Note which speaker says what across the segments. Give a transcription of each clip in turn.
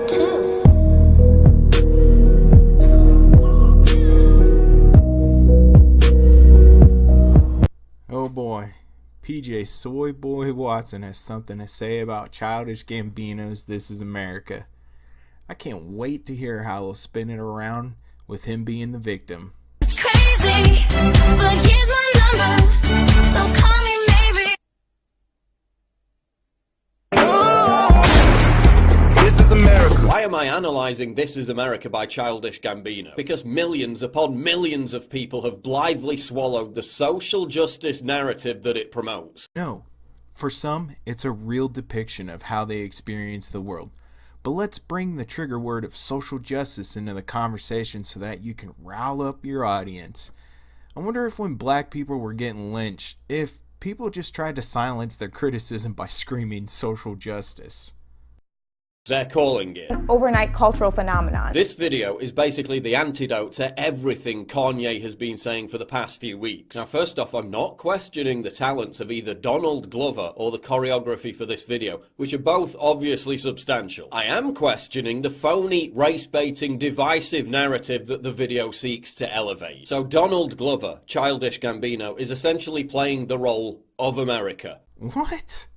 Speaker 1: too.
Speaker 2: Oh boy, PJ Soy Boy Watson has something to say about Childish Gambino's This Is America. I can't wait to hear how he'll spin it around with him being the victim.
Speaker 1: It's crazy, but here's my number, so call me maybe.
Speaker 3: This is America.
Speaker 4: Why am I analysing This Is America by Childish Gambino? Because millions upon millions of people have blithely swallowed the social justice narrative that it promotes.
Speaker 2: No, for some, it's a real depiction of how they experience the world. But let's bring the trigger word of social justice into the conversation so that you can rile up your audience. I wonder if when black people were getting lynched, if people just tried to silence their criticism by screaming social justice.
Speaker 4: They're calling it
Speaker 5: overnight cultural phenomenon.
Speaker 4: This video is basically the antidote to everything Kanye has been saying for the past few weeks. Now, first off, I'm not questioning the talents of either Donald Glover or the choreography for this video, which are both obviously substantial. I am questioning the phony, race-baiting, divisive narrative that the video seeks to elevate. So Donald Glover, Childish Gambino, is essentially playing the role of America.
Speaker 2: What?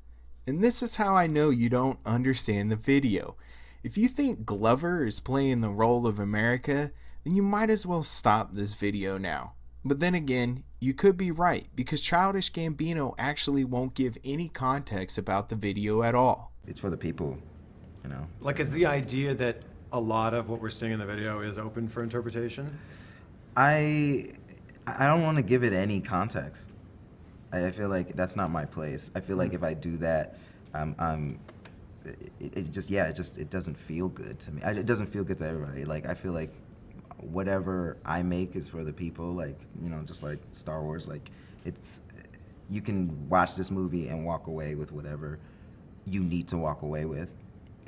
Speaker 2: And this is how I know you don't understand the video. If you think Glover is playing the role of America, then you might as well stop this video now. But then again, you could be right, because Childish Gambino actually won't give any context about the video at all.
Speaker 6: It's for the people, you know.
Speaker 7: Like, is the idea that a lot of what we're seeing in the video is open for interpretation?
Speaker 6: I don't want to give it any context. I feel like that's not my place. I feel like if I do that, it doesn't feel good to me. It doesn't feel good to everybody. Like, I feel like whatever I make is for the people, like, you know, just like Star Wars. Like, you can watch this movie and walk away with whatever you need to walk away with.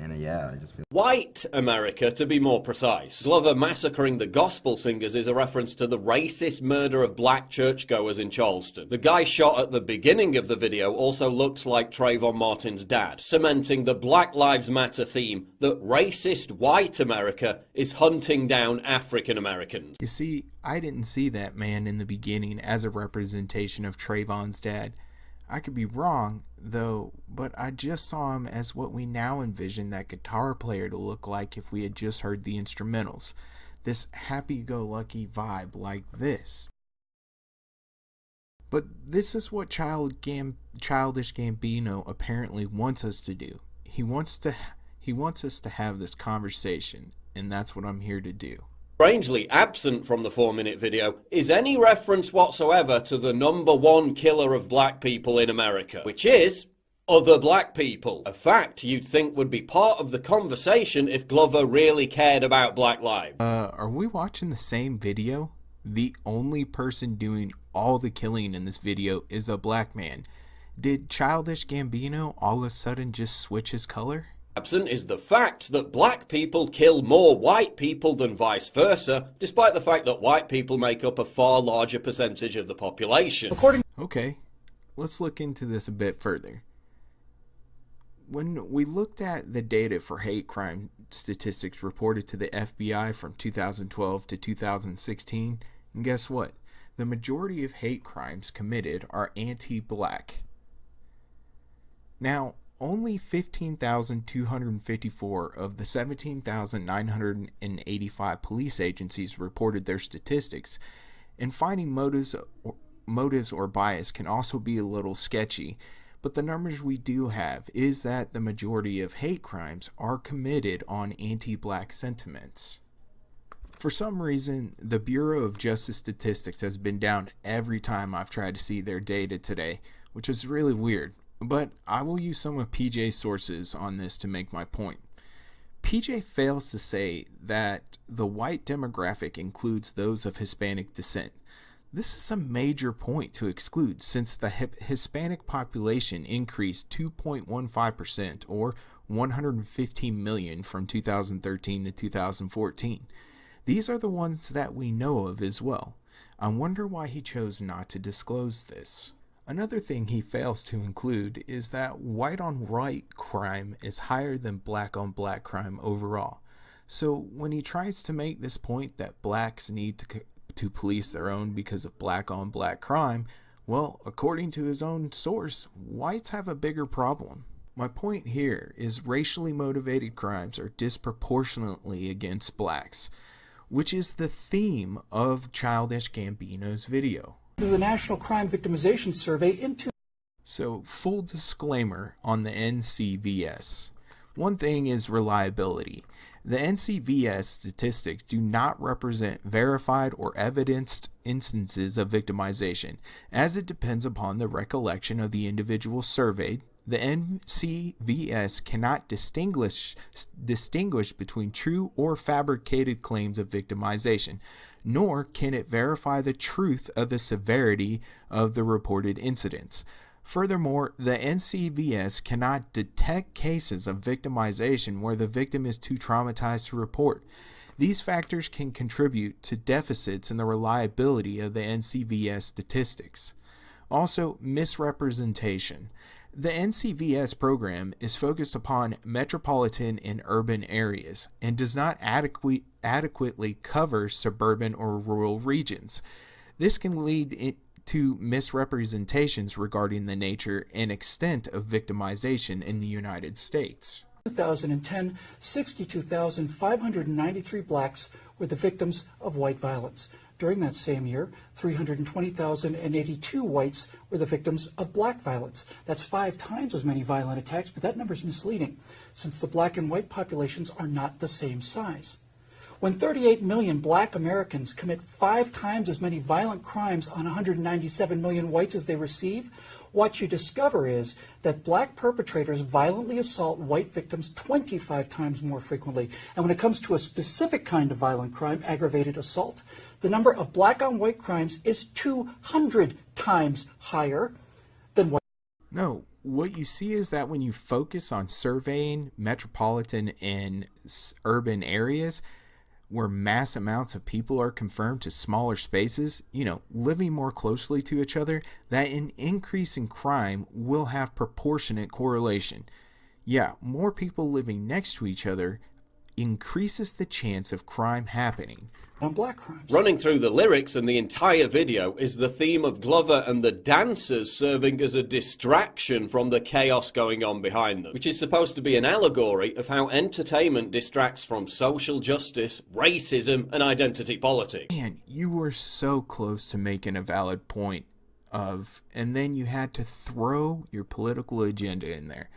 Speaker 6: And yeah, I just feel...
Speaker 4: White America, to be more precise. Glover massacring the gospel singers is a reference to the racist murder of black churchgoers in Charleston. The guy shot at the beginning of the video also looks like Trayvon Martin's dad, cementing the Black Lives Matter theme that racist white America is hunting down African Americans.
Speaker 2: You see, I didn't see that man in the beginning as a representation of Trayvon's dad. I could be wrong, though, but I just saw him as what we now envision that guitar player to look like if we had just heard the instrumentals. This happy-go-lucky vibe like this. But this is what Childish Gambino apparently wants us to do. He wants us to have this conversation, and that's what I'm here to do.
Speaker 4: Strangely absent from the 4-minute video is any reference whatsoever to the #1 killer of black people in America, which is other black people. A fact you'd think would be part of the conversation if Glover really cared about black lives.
Speaker 2: Are we watching the same video? The only person doing all the killing in this video is a black man. Did Childish Gambino all of a sudden just switch his color?
Speaker 4: Absent is the fact that black people kill more white people than vice versa, despite the fact that white people make up a far larger percentage of the population.
Speaker 2: Okay, let's look into this a bit further. When we looked at the data for hate crime statistics reported to the FBI from 2012 to 2016, and guess what? The majority of hate crimes committed are anti-black. Now, only 15,254 of the 17,985 police agencies reported their statistics, and finding motives or bias can also be a little sketchy, but the numbers we do have is that the majority of hate crimes are committed on anti-black sentiments. For some reason, the Bureau of Justice Statistics has been down every time I've tried to see their data today, which is really weird. But I will use some of PJ's sources on this to make my point. PJ fails to say that the white demographic includes those of Hispanic descent. This is a major point to exclude since the Hispanic population increased 2.15% or 115 million from 2013 to 2014. These are the ones that we know of as well. I wonder why he chose not to disclose this. Another thing he fails to include is that white on white crime is higher than black on black crime overall. So when he tries to make this point that blacks need to police their own because of black on black crime, well, according to his own source, whites have a bigger problem. My point here is racially motivated crimes are disproportionately against blacks, which is the theme of Childish Gambino's video.
Speaker 3: The National Crime Victimization Survey into.
Speaker 2: So, full disclaimer on the NCVS. One thing is reliability. The NCVS statistics do not represent verified or evidenced instances of victimization, as it depends upon the recollection of the individual surveyed. The NCVS cannot distinguish between true or fabricated claims of victimization, nor can it verify the truth of the severity of the reported incidents. Furthermore, the NCVS cannot detect cases of victimization where the victim is too traumatized to report. These factors can contribute to deficits in the reliability of the NCVS statistics. Also, misrepresentation. The NCVS program is focused upon metropolitan and urban areas and does not adequately cover suburban or rural regions. This can lead to misrepresentations regarding the nature and extent of victimization in the United States.
Speaker 3: 2010, 62,593 blacks were the victims of white violence. During that same year, 320,082 whites were the victims of black violence. That's 5 times as many violent attacks, but that number is misleading, since the black and white populations are not the same size. When 38 million black Americans commit 5 times as many violent crimes on 197 million whites as they receive, what you discover is that black perpetrators violently assault white victims 25 times more frequently. And when it comes to a specific kind of violent crime, aggravated assault, the number of black on white crimes is 200 times higher than white.
Speaker 2: No, what you see is that when you focus on surveying metropolitan and urban areas, where mass amounts of people are confirmed to smaller spaces, living more closely to each other, that an increase in crime will have proportionate correlation. Yeah, more people living next to each other increases the chance of crime happening.
Speaker 3: On black crimes.
Speaker 4: Running through the lyrics and the entire video is the theme of Glover and the dancers serving as a distraction from the chaos going on behind them, which is supposed to be an allegory of how entertainment distracts from social justice, racism, and identity politics.
Speaker 2: Man, you were so close to making a valid point and then you had to throw your political agenda in there.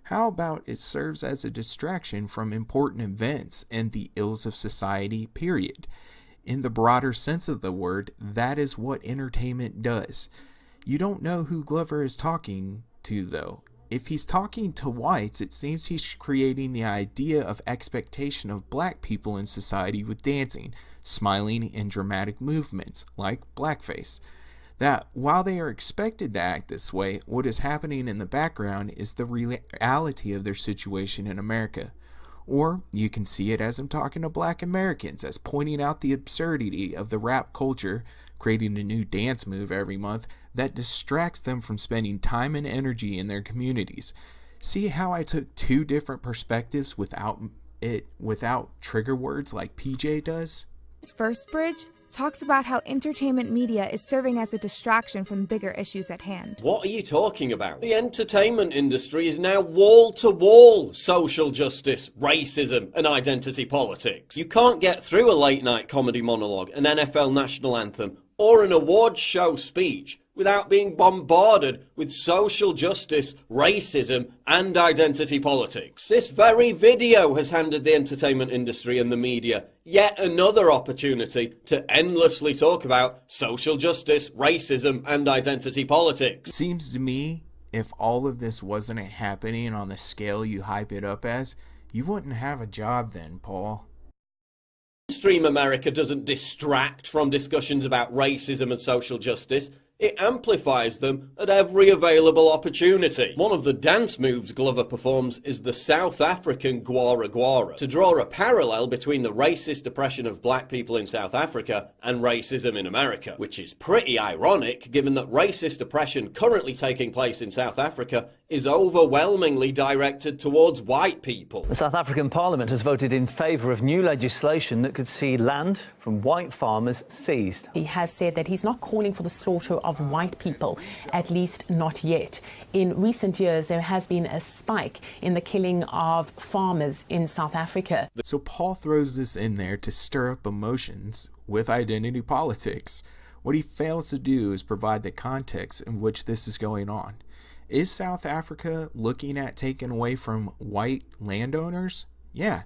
Speaker 2: How about it serves as a distraction from important events and the ills of society, period? In the broader sense of the word, that is what entertainment does. You don't know who Glover is talking to, though. If he's talking to whites, it seems he's creating the idea of expectation of black people in society with dancing, smiling, and dramatic movements, like blackface. That while they are expected to act this way, what is happening in the background is the reality of their situation in America. Or you can see it as I'm talking to black Americans, as pointing out the absurdity of the rap culture, creating a new dance move every month that distracts them from spending time and energy in their communities. See how I took 2 different perspectives without trigger words like PJ does?
Speaker 5: This first bridge talks about how entertainment media is serving as a distraction from bigger issues at hand.
Speaker 4: What are you talking about? The entertainment industry is now wall-to-wall social justice, racism, and identity politics. You can't get through a late-night comedy monologue, an NFL national anthem, or an awards show speech without being bombarded with social justice, racism, and identity politics. This very video has handed the entertainment industry and the media yet another opportunity to endlessly talk about social justice, racism, and identity politics.
Speaker 2: Seems to me, if all of this wasn't happening on the scale you hype it up as, you wouldn't have a job then, Paul.
Speaker 4: Mainstream America doesn't distract from discussions about racism and social justice. it amplifies them at every available opportunity. One of the dance moves Glover performs is the South African Gwara Gwara, to draw a parallel between the racist oppression of black people in South Africa and racism in America, which is pretty ironic given that racist oppression currently taking place in South Africa is overwhelmingly directed towards white people.
Speaker 8: The South African Parliament has voted in favour of new legislation that could see land from white farmers seized.
Speaker 9: He has said that he's not calling for the slaughter of white people, at least not yet. In recent years, there has been a spike in the killing of farmers in South Africa.
Speaker 2: So Paul throws this in there to stir up emotions with identity politics. What he fails to do is provide the context in which this is going on. Is South Africa looking at taking away from white landowners? Yeah.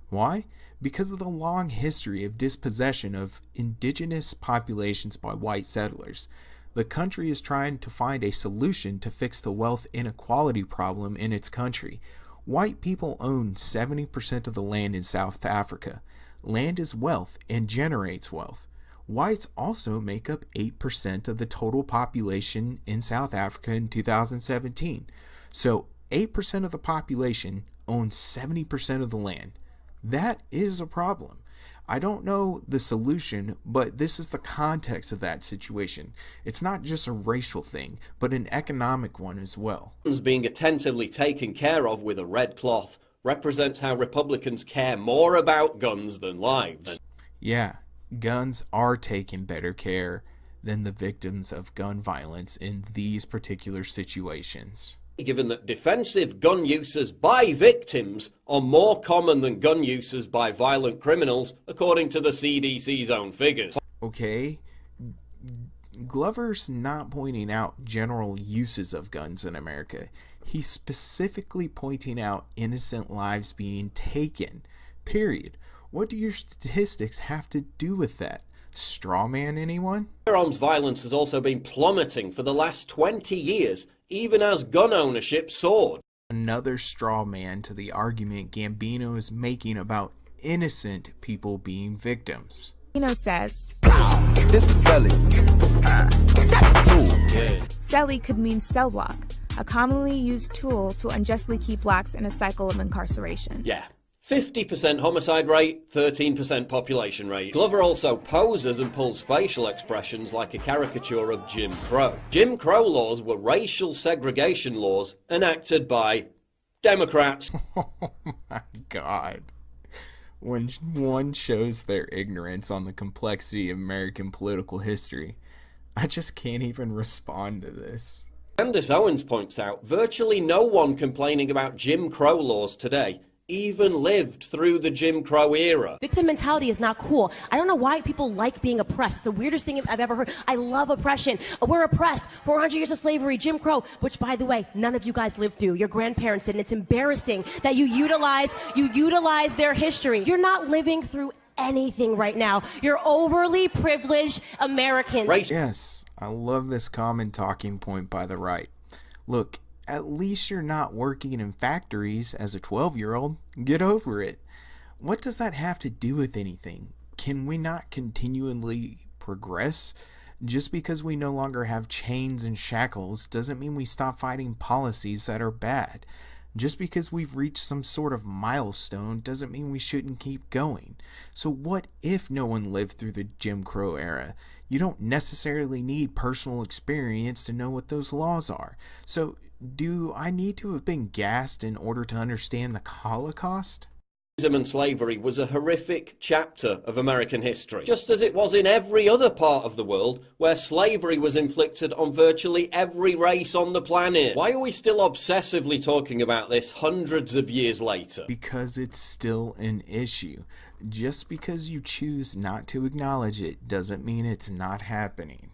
Speaker 2: Why? Because of the long history of dispossession of indigenous populations by white settlers. The country is trying to find a solution to fix the wealth inequality problem in its country. White people own 70% of the land in South Africa. Land is wealth and generates wealth. Whites also make up 8% of the total population in South Africa in 2017. So 8% of the population owns 70% of the land. That is a problem. I don't know the solution, but this is the context of that situation. It's not just a racial thing, but an economic one as well.
Speaker 4: Being attentively taken care of with a red cloth represents how Republicans care more about guns than lives.
Speaker 2: Yeah, guns are taken better care than the victims of gun violence in these particular situations.
Speaker 4: Given that defensive gun uses by victims are more common than gun uses by violent criminals, according to the CDC's own figures.
Speaker 2: Okay, Glover's not pointing out general uses of guns in America. He's specifically pointing out innocent lives being taken, period. What do your statistics have to do with that? Strawman anyone?
Speaker 4: Firearms violence has also been plummeting for the last 20 years, even as gun ownership soared.
Speaker 2: Another straw man to the argument Gambino is making about innocent people being victims.
Speaker 5: Gambino says,
Speaker 10: This is Sally. That's a tool.
Speaker 4: Yeah.
Speaker 5: Selly could mean cell block, a commonly used tool to unjustly keep blacks in a cycle of incarceration.
Speaker 4: Yeah. 50% homicide rate, 13% population rate. Glover also poses and pulls facial expressions like a caricature of Jim Crow. Jim Crow laws were racial segregation laws enacted by Democrats.
Speaker 2: Oh my God. When one shows their ignorance on the complexity of American political history, I just can't even respond to this.
Speaker 4: Candace Owens points out virtually no one complaining about Jim Crow laws today even lived through the Jim Crow era.
Speaker 11: Victim mentality is not cool. I don't know why people like being oppressed. It's the weirdest thing I've ever heard. I love oppression. We're oppressed. 400 years of slavery, Jim Crow, which, by the way, none of you guys lived through. Your grandparents did, and it's embarrassing that you utilize their history. You're not living through anything right now. You're overly privileged Americans.
Speaker 2: Yes, I love this common talking point by the right. Look, at least you're not working in factories as a 12-year-old. Get over it. What does that have to do with anything? Can we not continually progress? Just because we no longer have chains and shackles doesn't mean we stop fighting policies that are bad. Just because we've reached some sort of milestone doesn't mean we shouldn't keep going. So what if no one lived through the Jim Crow era? You don't necessarily need personal experience to know what those laws are. So do I need to have been gassed in order to understand the Holocaust?
Speaker 4: Racism and slavery was a horrific chapter of American history, just as it was in every other part of the world where slavery was inflicted on virtually every race on the planet. Why are we still obsessively talking about this hundreds of years later?
Speaker 2: Because it's still an issue. Just because you choose not to acknowledge it doesn't mean it's not happening.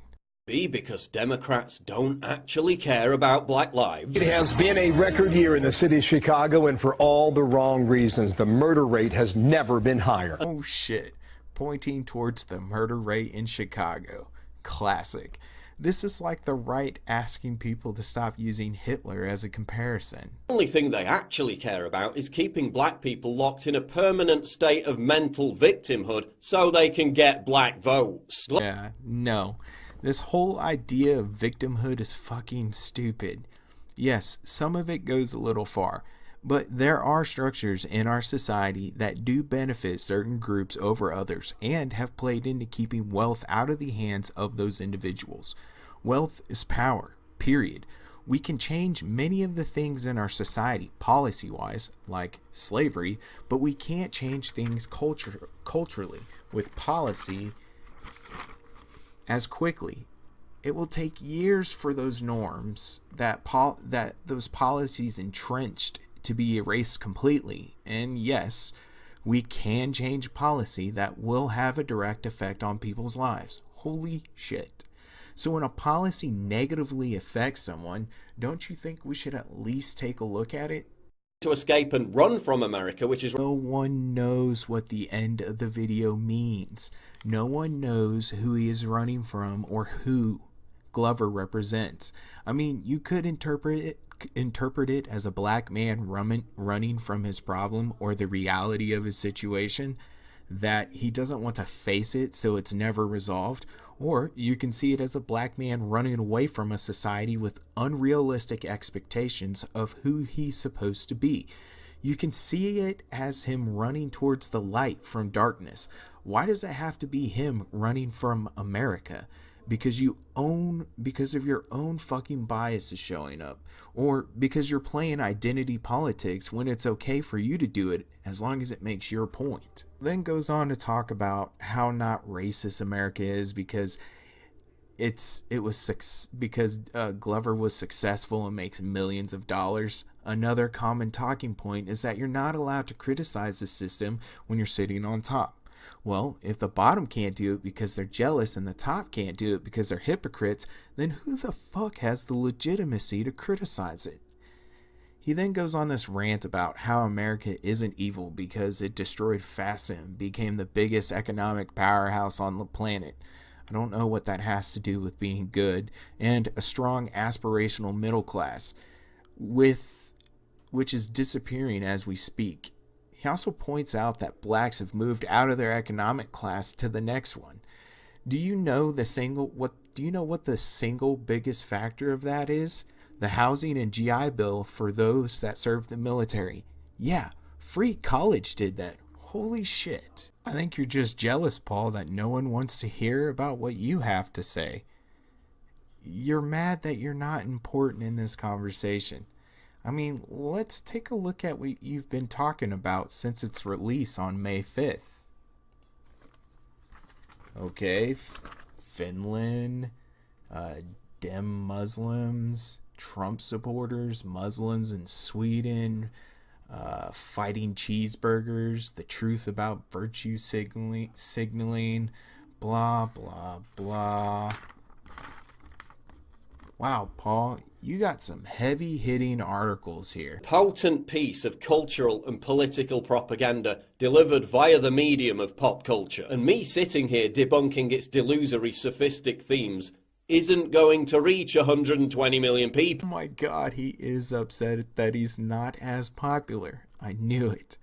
Speaker 4: Because Democrats don't actually care about black lives.
Speaker 12: It has been a record year in the city of Chicago, and for all the wrong reasons. The murder rate has never been higher.
Speaker 2: Oh shit. Pointing towards the murder rate in Chicago. Classic. This is like the right asking people to stop using Hitler as a comparison.
Speaker 4: The only thing they actually care about is keeping black people locked in a permanent state of mental victimhood so they can get black votes.
Speaker 2: Yeah, no. This whole idea of victimhood is fucking stupid. Yes, some of it goes a little far, but there are structures in our society that do benefit certain groups over others and have played into keeping wealth out of the hands of those individuals. Wealth is power, period. We can change many of the things in our society, policy-wise, like slavery, but we can't change things culturally with policy as quickly. It will take years for those norms that those policies entrenched to be erased completely. And yes, we can change policy that will have a direct effect on people's lives. Holy shit. So when a policy negatively affects someone, don't you think we should at least take a look at it?
Speaker 4: To escape and run from America, which is...
Speaker 2: No one knows what the end of the video means. No one knows who he is running from or who Glover represents. I mean, you could interpret it as a black man running from his problem or the reality of his situation, that he doesn't want to face it so it's never resolved. Or you can see it as a black man running away from a society with unrealistic expectations of who he's supposed to be. You can see it as him running towards the light from darkness. Why does it have to be him running from America? Because of your own fucking biases showing up, or because you're playing identity politics when it's okay for you to do it as long as it makes your point. Then goes on to talk about how not racist America is because Glover was successful and makes millions of dollars. Another common talking point is that you're not allowed to criticize the system when you're sitting on top. Well, if the bottom can't do it because they're jealous and the top can't do it because they're hypocrites, then who the fuck has the legitimacy to criticize it? He then goes on this rant about how America isn't evil because it destroyed FAFSA and became the biggest economic powerhouse on the planet. I don't know what that has to do with being good, and a strong aspirational middle class, which is disappearing as we speak. He also points out that blacks have moved out of their economic class to the next one. Do you know what the single biggest factor of that is? The housing and GI Bill for those that serve the military. Yeah, free college did that. Holy shit. I think you're just jealous, Paul, that no one wants to hear about what you have to say. You're mad that you're not important in this conversation. I mean, let's take a look at what you've been talking about since its release on May 5th. Okay, Finland, Dem Muslims, Trump supporters, Muslims in Sweden, fighting cheeseburgers, the truth about virtue signaling, blah, blah, blah. Wow, Paul, you got some heavy-hitting articles here.
Speaker 4: Potent piece of cultural and political propaganda delivered via the medium of pop culture. And me sitting here debunking its delusory, sophistic themes isn't going to reach 120 million people.
Speaker 2: Oh my god, he is upset that he's not as popular. I knew it.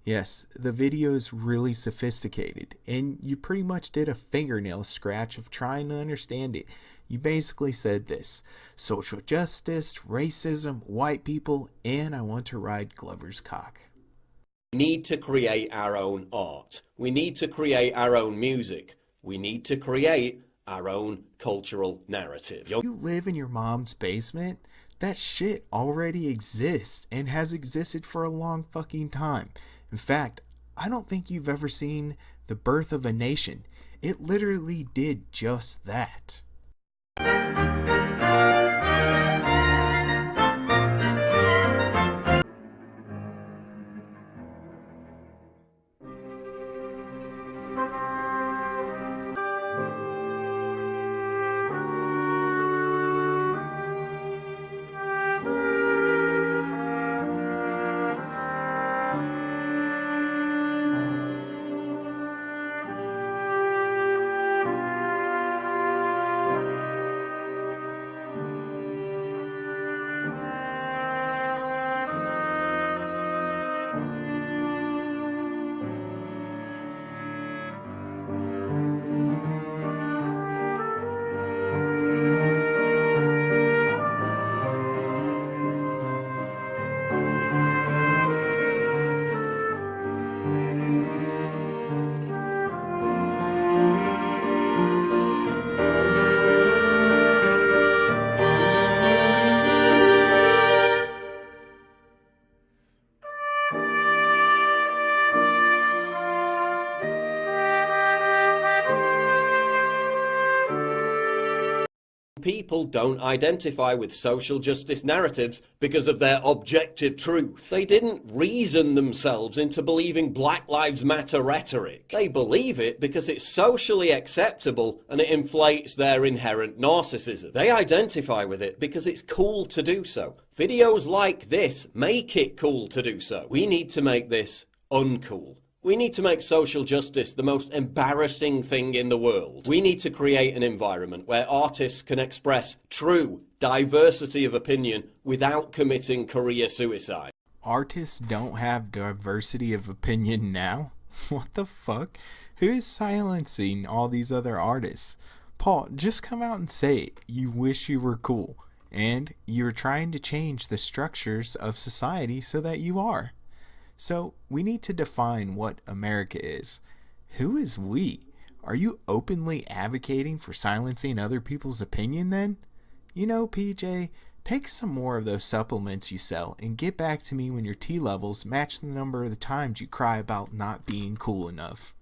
Speaker 2: Yes, the video is really sophisticated, and you pretty much did a fingernail scratch of trying to understand it. You basically said this: social justice, racism, white people, and I want to ride Glover's cock.
Speaker 4: We need to create our own art. We need to create our own music. We need to create our own cultural narrative.
Speaker 2: You live in your mom's basement? That shit already exists and has existed for a long fucking time. In fact, I don't think you've ever seen The Birth of a Nation. It literally did just that.
Speaker 4: People don't identify with social justice narratives because of their objective truth. They didn't reason themselves into believing Black Lives Matter rhetoric. They believe it because it's socially acceptable and it inflates their inherent narcissism. They identify with it because it's cool to do so. Videos like this make it cool to do so. We need to make this uncool. We need to make social justice the most embarrassing thing in the world. We need to create an environment where artists can express true diversity of opinion without committing career suicide.
Speaker 2: Artists don't have diversity of opinion now? What the fuck? Who is silencing all these other artists? Paul, just come out and say it. You wish you were cool. And you're trying to change the structures of society so that you are. So, we need to define what America is. Who is we? Are you openly advocating for silencing other people's opinion then? You know, PJ, take some more of those supplements you sell and get back to me when your T levels match the number of the times you cry about not being cool enough.